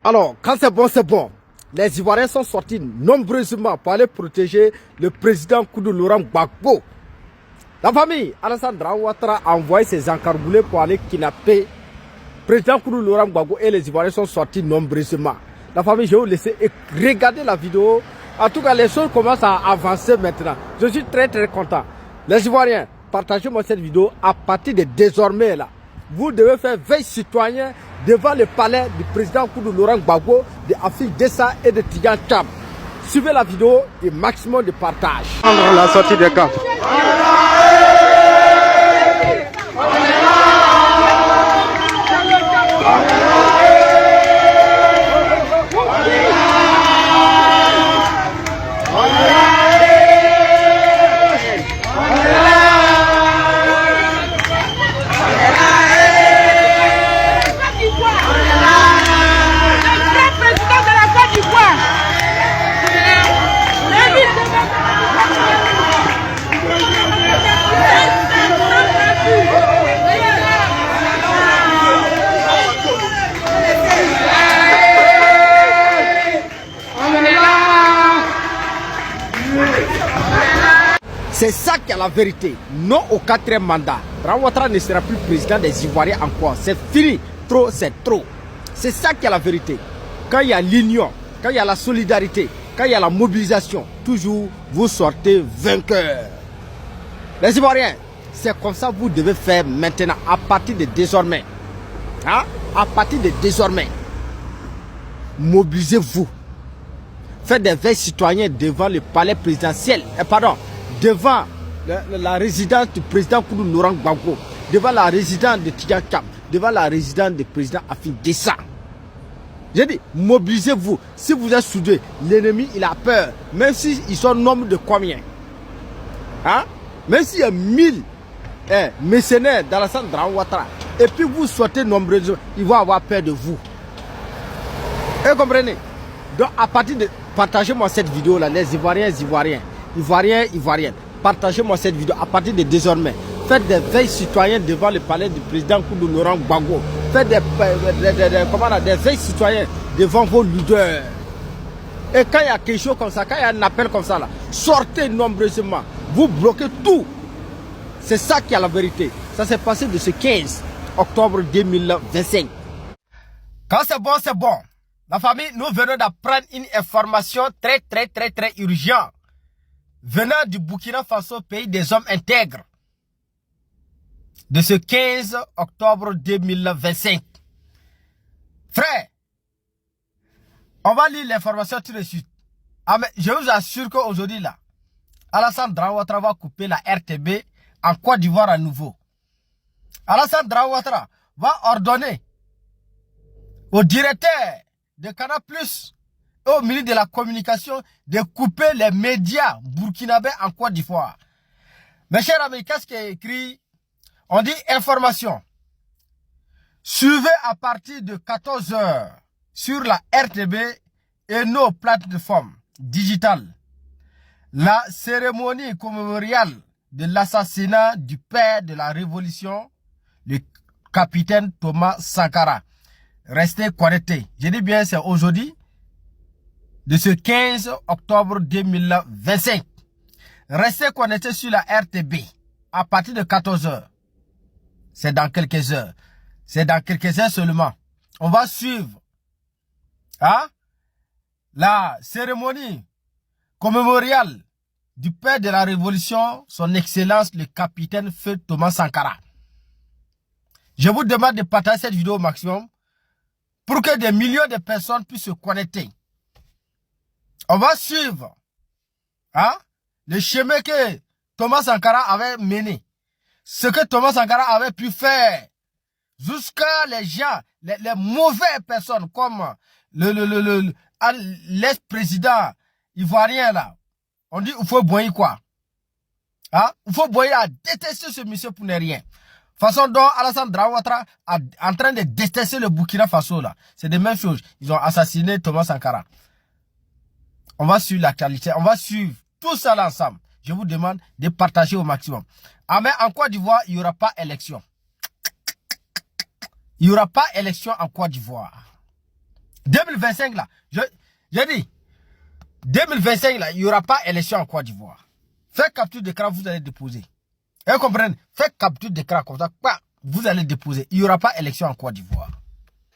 Alors, quand c'est bon, c'est bon. Les Ivoiriens sont sortis nombreusement pour aller protéger le président Koudou Laurent Gbagbo. La famille Alassane Dramane Ouattara a envoyé ses encarboulés pour aller kidnapper le président Koudou Laurent Gbagbo et les Ivoiriens sont sortis nombreusement. La famille, je vais vous laisser regarder la vidéo. En tout cas, les choses commencent à avancer maintenant. Je suis très content. Les Ivoiriens, partagez-moi cette vidéo à partir de désormais là. Vous devez faire veille citoyen devant le palais du président Koudou Laurent Gbagbo, de Afik Dessa et de Tidiane Cham. Suivez la vidéo et maximum de partage. La sortie des camps. C'est ça qui est la vérité. Non au 4e mandat. Dramane Ouattara ne sera plus président des Ivoiriens encore. C'est fini. Trop, c'est trop. C'est ça qui est la vérité. Quand il y a l'union, quand il y a la solidarité, quand il y a la mobilisation, toujours vous sortez vainqueurs. Les Ivoiriens, c'est comme ça que vous devez faire maintenant, à partir de désormais. Hein? À partir de désormais. Mobilisez-vous. Faites des veilles citoyens devant le palais présidentiel. Pardon. Devant la résidence du président Koudou Laurent Gbagbo, devant la résidence de Tidiane Cham, devant la résidence du président Afik Dessa. J'ai dit, mobilisez-vous. Si vous êtes soudés, l'ennemi il a peur, même s'ils sont nombre de combien. Hein? Même s'il y a 1000 mercenaires dans la centre Dramane Ouattara, et puis vous sortez nombreux, ils vont avoir peur de vous. Vous comprenez? Donc à partir de... Partagez-moi cette vidéo là, les Ivoiriens, Ivoiriennes, partagez-moi cette vidéo à partir de désormais. Faites des veilles citoyennes devant le palais du président Koudou Laurent Gbagbo. Faites des veilles citoyennes devant vos leaders. Et quand il y a quelque chose comme ça, quand il y a un appel comme ça là, sortez nombreusement. Vous bloquez tout. C'est ça qui est la vérité. Ça s'est passé de ce 15 octobre 2025. Quand c'est bon, c'est bon. La famille, nous venons d'apprendre une information très urgente. Venant du Burkina Faso, pays des hommes intègres. De ce 15 octobre 2025. Frère, on va lire l'information tout de suite. Ah, mais je vous assure qu'aujourd'hui là, Alassane Dramane Ouattara va couper la RTB en Côte d'Ivoire à nouveau. Alassane Dramane Ouattara va ordonner au directeur de Canal+, au ministre de la communication, de couper les médias burkinabés en Côte d'Ivoire. Mes chers amis, qu'est-ce qui est écrit? On dit information. Suivez à partir de 14 h sur la RTB et nos plateformes digitales la cérémonie commémoriale de l'assassinat du père de la Révolution, le capitaine Thomas Sankara. Restez connectés. Je dis bien, c'est aujourd'hui, de ce 15 octobre 2025. Restez connectés sur la RTB à partir de 14 h. C'est dans quelques heures. C'est dans quelques heures seulement. On va suivre la cérémonie commémoriale du père de la Révolution, son Excellence le capitaine Feu Thomas Sankara. Je vous demande de partager cette vidéo au maximum pour que des millions de personnes puissent se connecter. On va suivre le chemin que Thomas Sankara avait mené. Ce que Thomas Sankara avait pu faire jusqu'à les gens, les mauvaises personnes comme l'ex-président ivoirien là. On dit il faut boyer quoi. Il faut boyer à détester ce monsieur pour ne rien. Façon dont Alassane Dramane Ouattara est en train de détester le Burkina Faso là. C'est des mêmes choses. Ils ont assassiné Thomas Sankara. On va suivre l'actualité. On va suivre tout ça là ensemble. Je vous demande de partager au maximum. Mais en Côte d'Ivoire, il n'y aura pas élection. Il n'y aura pas élection en Côte d'Ivoire. 2025 là, j'ai dit, 2025 là, il n'y aura pas élection en Côte d'Ivoire. Faites capture d'écran, vous allez déposer. Et vous comprenez? Faites capture d'écran comme ça, vous allez déposer. Il n'y aura pas élection en Côte d'Ivoire.